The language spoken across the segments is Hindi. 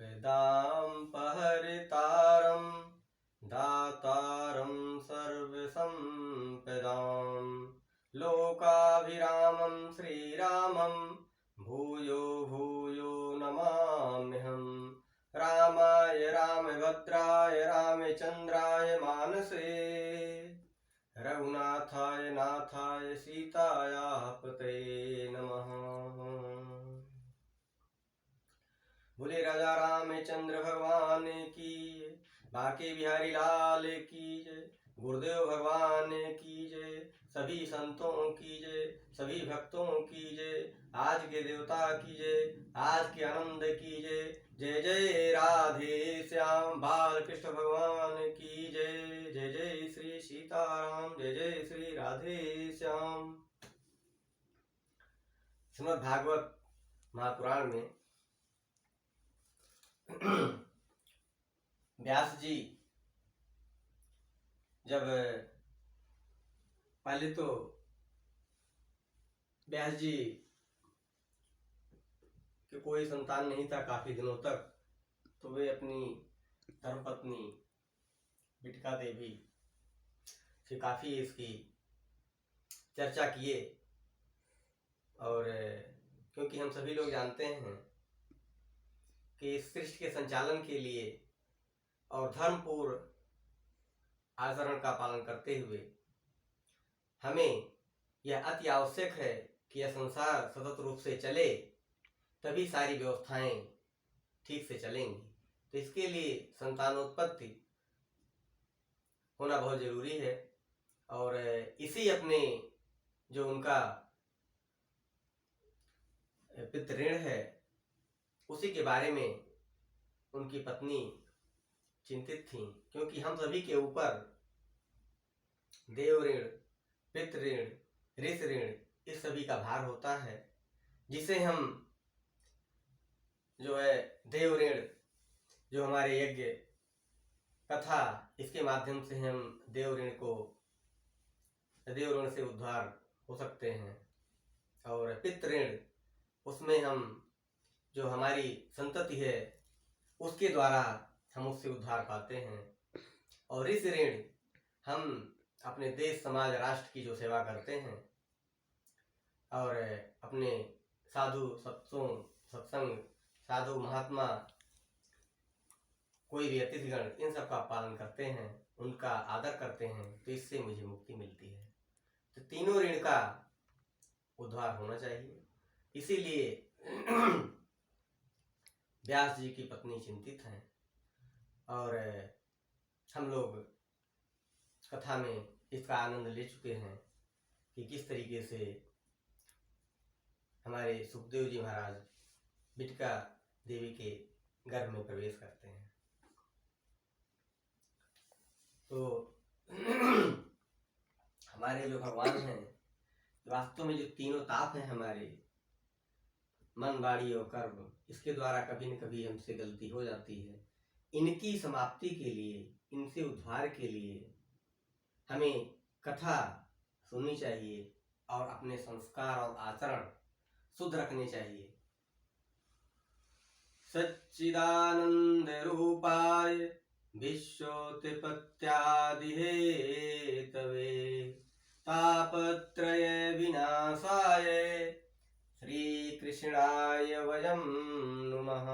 विदाम्पहरितारं दातारं सर्वसम्पदां लोकाभिरामं श्रीरामं भूयो भूयो नमाम्यहम्। रामाय रामभद्राय रामचन्द्राय मानसे रघुनाथाय नाथाय सीतायाः पतये नमः। बोले राजा रामचंद्र भगवान की जय, बांके बिहारी लाल की जय, गुरुदेव भगवान की जय, सभी संतों की जय, सभी भक्तों की जय, आज के देवता की जय, आज के आनंद की जय। जय जय राधे श्याम बाल कृष्ण भगवान की जय। जय जय श्री सीताराम, जय जय श्री राधे श्याम। श्रीमद् भागवत महापुराण में व्यास जी जब पहले तो व्यास जी के कोई संतान नहीं था काफी दिनों तक, तो वे अपनी धर्मपत्नी बिटिका देवी से काफी इसकी चर्चा किए। और क्योंकि हम सभी लोग जानते हैं कि इस सृष्टि के संचालन के लिए और धर्मपूर्ण आचरण का पालन करते हुए हमें यह अति आवश्यक है कि यह संसार सतत रूप से चले, तभी सारी व्यवस्थाएं ठीक से चलेंगी। तो इसके लिए संतानोत्पत्ति होना बहुत जरूरी है। और इसी अपने जो उनका पितृऋण है उसी के बारे में उनकी पत्नी चिंतित थी, क्योंकि हम सभी के ऊपर देव ऋण, पितृऋण, ऋष ऋण इस सभी का भार होता है, जिसे हम जो है देव ऋण, जो हमारे यज्ञ कथा, इसके माध्यम से हम देव ऋण से उद्धार हो सकते हैं। और पितृऋण, उसमें हम जो हमारी संतति है उसके द्वारा हम उससे उद्धार पाते हैं। और ऋष ऋण, हम अपने देश समाज राष्ट्र की जो सेवा करते हैं और अपने साधु सत्संग साधु महात्मा कोई भी अतिथिगण इन सब का पालन करते हैं, उनका आदर करते हैं, तो इससे मुझे मुक्ति मिलती है। तो तीनों ऋण का उद्धार होना चाहिए। इसीलिए व्यास जी की पत्नी चिंतित हैं। और हम लोग कथा में इसका आनंद ले चुके हैं कि किस तरीके से हमारे सुखदेव जी महाराज बिटिका देवी के गर्भ में प्रवेश करते हैं। तो हमारे जो भगवान हैं, वास्तव में जो तीनों ताप हैं हमारे मन, वाणी और कर्म, इसके द्वारा कभी न कभी हमसे गलती हो जाती है। इनकी समाप्ति के लिए, इनसे उद्धार के लिए हमें कथा सुननी चाहिए और अपने संस्कार और आचरण शुद्ध रखने चाहिए। सच्चिदानंद रूपाय विश्वोत्पत्त्यादि हेतवे तापत्रय विनाशाय श्री कृष्णाय वयं नमः।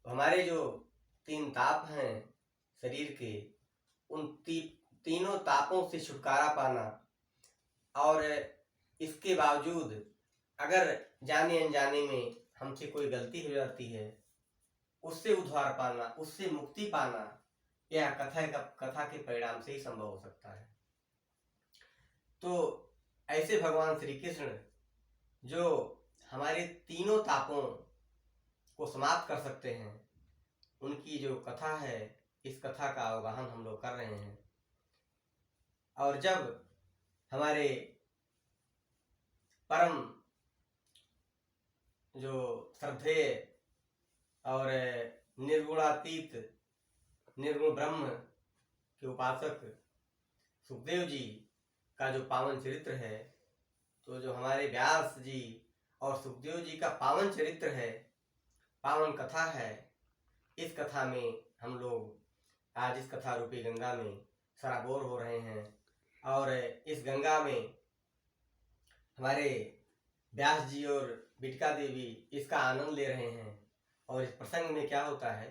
हमारे जो तीन ताप हैं शरीर के, उन तीनों तापों से छुटकारा पाना और इसके बावजूद अगर जाने अनजाने में हमसे कोई गलती हो जाती है, उससे उद्धार पाना, उससे मुक्ति पाना, यह कथा के परिणाम से ही संभव हो सकता है। तो ऐसे भगवान श्री कृष्ण जो हमारे तीनों तापों को समाप्त कर सकते हैं, उनकी जो कथा है, इस कथा का अवगाहन हम लोग कर रहे हैं। और जब हमारे परम जो श्रद्धेय और निर्गुणातीत निर्गुण ब्रह्म के उपासक सुखदेव जी का जो पावन चरित्र है, तो जो हमारे व्यास जी और सुखदेव जी का पावन चरित्र है, पावन कथा है। इस कथा में हम लोग आज इस कथा रूपी गंगा में सराबोर हो रहे हैं और इस गंगा में हमारे व्यास जी और बिटका देवी इसका आनंद ले रहे हैं। और इस प्रसंग में क्या होता है,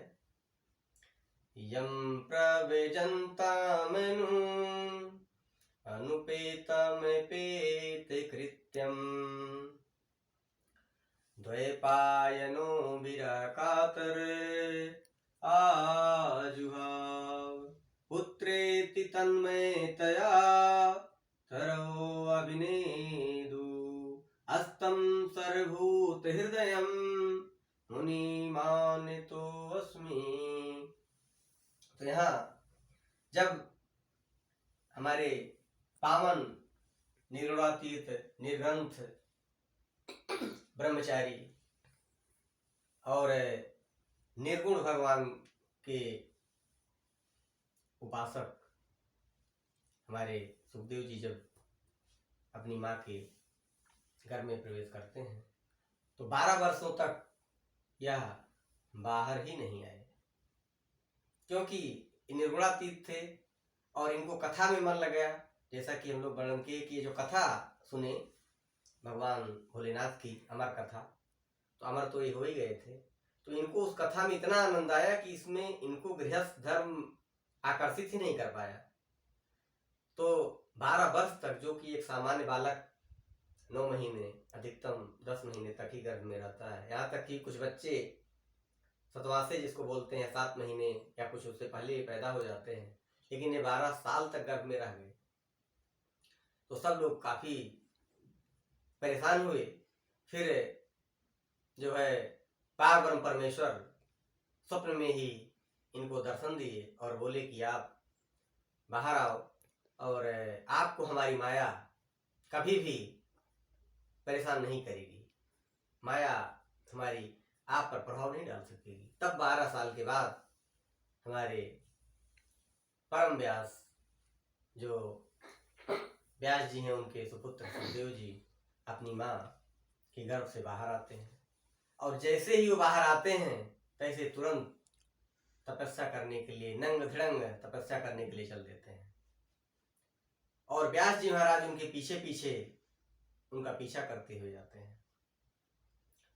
यम प्रवेजन्तामनु अनुपेतमपेत कृत्यम द्वैपायनो विरकातर आजुहाव पुत्रेति तन्मयतया तरवो अभिनेदु अस्तं सर्वभूत हृदयं मुनिमानितो अस्मि। तो यहाँ जब हमारे पावन निर्गुणातीत निर्ग्रंथ ब्रह्मचारी और निर्गुण भगवान के उपासक हमारे सुखदेव जी जब अपनी माँ के घर में प्रवेश करते हैं तो 12 वर्षों तक यह बाहर ही नहीं आए, क्योंकि निर्गुणातीत थे और इनको कथा में मन लग गया। जैसा कि हम लोग वर्णन किए कि जो कथा सुने भगवान भोलेनाथ की अमर कथा, तो अमर तो ये हो ही गए थे, तो इनको उस कथा में इतना आनंद आया कि इसमें इनको गृहस्थ धर्म आकर्षित ही नहीं कर पाया। तो 12 वर्ष तक, जो कि एक सामान्य बालक 9 महीने अधिकतम 10 महीने तक ही गर्भ में रहता है, यहाँ तक कि कुछ बच्चे सतवासे जिसको बोलते हैं 7 महीने या कुछ उससे पहले पैदा हो जाते हैं, लेकिन ये 12 साल तक गर्भ में रह गए। तो सब लोग काफी परेशान हुए। फिर जो है पार ब्रह्म परमेश्वर स्वप्न में ही इनको दर्शन दिए और बोले कि आप बाहर आओ और आपको हमारी माया कभी भी परेशान नहीं करेगी, माया हमारी आप पर प्रभाव नहीं डाल सकेगी। तब 12 साल के बाद हमारे परम व्यास जो व्यास जी हैं, उनके सुपुत्र सुखदेव जी अपनी माँ के गर्भ से बाहर आते हैं और जैसे ही वो बाहर आते हैं तैसे तुरंत तपस्या करने के लिए, नंग धड़ंग तपस्या करने के लिए चल देते हैं। और व्यास जी महाराज उनके पीछे पीछे उनका पीछा करते हुए जाते हैं।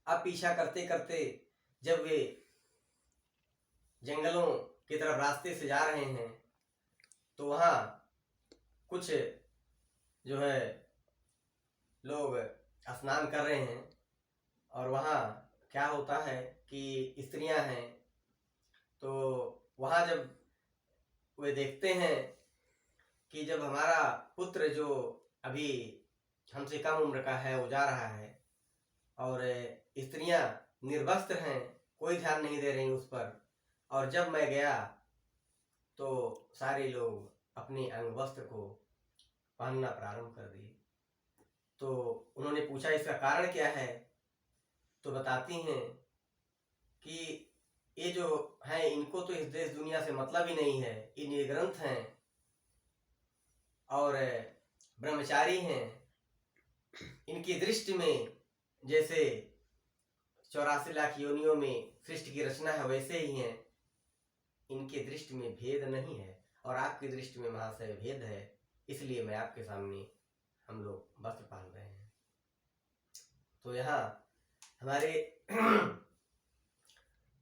अब पीछा करते करते जब वे जंगलों की तरफ रास्ते से जा रहे हैं तो वहाँ कुछ जो है लोग स्नान कर रहे हैं और वहाँ क्या होता है कि स्त्रियां हैं, तो वहाँ जब वे देखते हैं कि जब हमारा पुत्र जो अभी हमसे कम उम्र का है वो जा रहा है और स्त्रियां निर्वस्त्र हैं, कोई ध्यान नहीं दे रही उस पर, और जब मैं गया तो सारे लोग अपने अंग वस्त्र को पहनना प्रारंभ कर दिए। तो उन्होंने पूछा इसका कारण क्या है, तो बताती हैं कि ये जो हैं इनको तो इस देश दुनिया से मतलब ही नहीं है, ये निर्ग्रंथ हैं और ब्रह्मचारी हैं। इनकी दृष्टि में जैसे 84 लाख योनियों में सृष्टि की रचना है वैसे ही हैं, इनके दृष्टि में भेद नहीं है और आपकी दृष्टि में महाशय भेद है, इसलिए मैं आपके सामने हम लोग वस्त्र पहन रहे हैं। तो यहाँ हमारे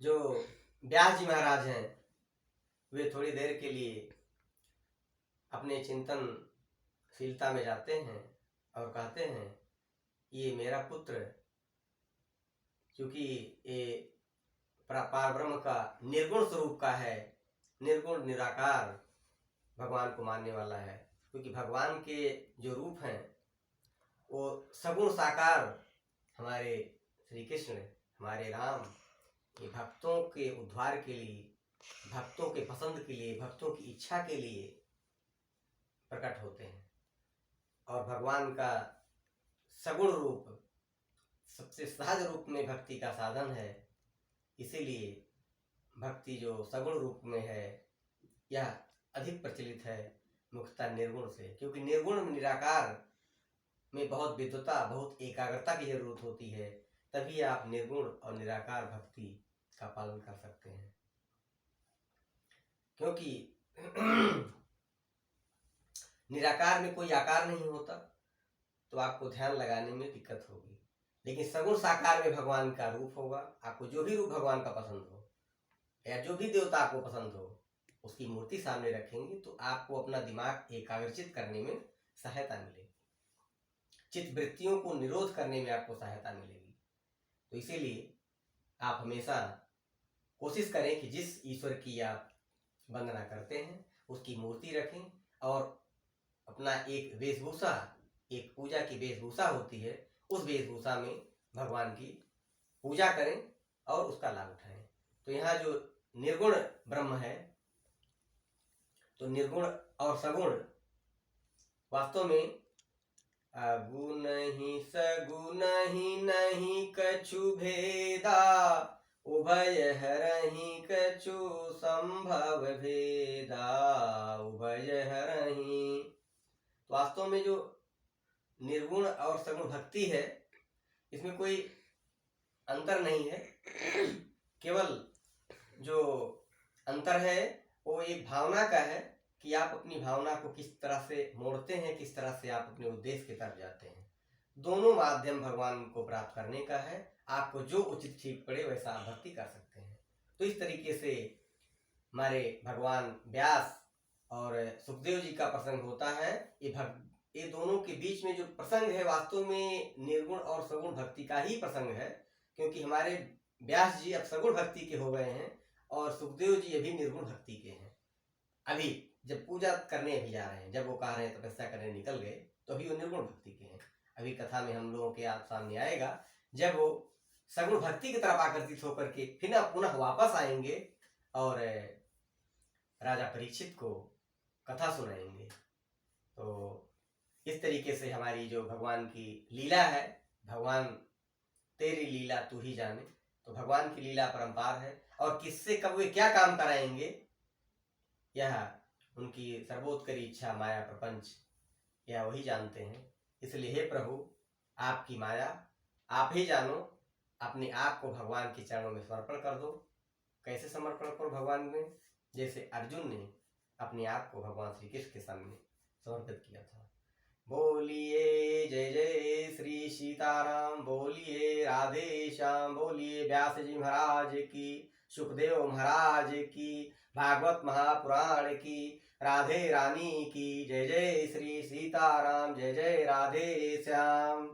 जो व्यास जी महाराज हैं वे थोड़ी देर के लिए अपने चिंतनशीलता में जाते हैं और कहते हैं ये मेरा पुत्र, क्योंकि ये पार ब्रह्म का निर्गुण स्वरूप का है, निर्गुण निराकार भगवान को मानने वाला है, क्योंकि भगवान के जो रूप हैं वो सगुण साकार हमारे श्री कृष्ण, हमारे राम, ये भक्तों के उद्धार के लिए, भक्तों के पसंद के लिए, भक्तों की इच्छा के लिए प्रकट होते हैं। और भगवान का सगुण रूप सबसे सहज रूप में भक्ति का साधन है, इसीलिए भक्ति जो सगुण रूप में है यह अधिक प्रचलित है मुख्यतः निर्गुण से, क्योंकि निर्गुण निराकार में बहुत विद्वता, बहुत एकाग्रता की जरूरत होती है, तभी आप निर्गुण और निराकार भक्ति का पालन कर सकते हैं। क्योंकि निराकार में कोई आकार नहीं होता, तो आपको ध्यान लगाने में दिक्कत होगी। लेकिन सगुण साकार में भगवान का रूप होगा। आपको जो भी रूप भगवान का पसंद हो या जो भी देवता आपको पसंद हो, उसकी मूर्ति सामने रखेंगे तो आपको अपना दिमाग एकाग्रचित करने में सहायता मिलेगी, चित्त वृत्तियों को निरोध करने में आपको सहायता मिलेगी। तो इसीलिए आप हमेशा कोशिश करें कि जिस ईश्वर की आप वंदना करते हैं उसकी मूर्ति रखें और अपना एक वेशभूषा, एक पूजा की वेशभूषा होती है, उस वेशभूषा में भगवान की पूजा करें और उसका लाभ उठाएं। तो यहाँ जो निर्गुण ब्रह्म है, तो निर्गुण और सगुण वास्तव में गुण ही सगुण ही नहीं कछु भेदा, उभय हरहि कछु संभव भेदा, उभय हरहि। वास्तव में जो निर्गुण और सगुण भक्ति है, इसमें कोई अंतर नहीं है। केवल जो अंतर है वो एक भावना का है कि आप अपनी भावना को किस तरह से मोड़ते हैं, किस तरह से आप अपने उद्देश्य की तरफ जाते हैं। दोनों माध्यम भगवान को प्राप्त करने का है। आपको जो उचित ठीक पड़े वैसा आप भक्ति कर सकते हैं। तो इस तरीके से हमारे भगवान व्यास और सुखदेव जी का प्रसंग होता है। ये दोनों के बीच में जो प्रसंग है वास्तव में निर्गुण और सगुण भक्ति का ही प्रसंग है, क्योंकि हमारे व्यास जी अब सगुण भक्ति के हो गए हैं और सुखदेव जी अभी निर्गुण भक्ति के हैं। अभी जब पूजा करने अभी जा रहे हैं, जब वो कह रहे हैं तपस्या करने निकल गए, तो अभी वो निर्गुण भक्ति के हैं। अभी कथा में हम लोगों के आप सामने आएगा जब वो सगुण भक्ति की तरफ आकर्षित होकर के फिर पुनः वापस आएंगे और राजा परीक्षित को कथा सुनाएंगे। तो इस तरीके से हमारी जो भगवान की लीला है, भगवान तेरी लीला तू ही जाने, तो भगवान की लीला परंपार है और किससे कब वे क्या काम कराएंगे यह उनकी सर्वोत्करी इच्छा, माया प्रपंच, यह वही जानते हैं। इसलिए हे प्रभु, आपकी माया आप ही जानो, अपने आप को भगवान के चरणों में समर्पण कर दो। कैसे समर्पण करो भगवान में? जैसे अर्जुन ने अपने आप को भगवान श्री कृष्ण के सामने समर्पित किया था। बोलिए जय जय श्री सीताराम, बोलिए राधे श्याम, बोलिए व्यास जी महाराज की, सुखदेव महाराज की, भागवत महापुराण की, राधे रानी की। जय जय श्री सीताराम, जय जय राधे श्याम।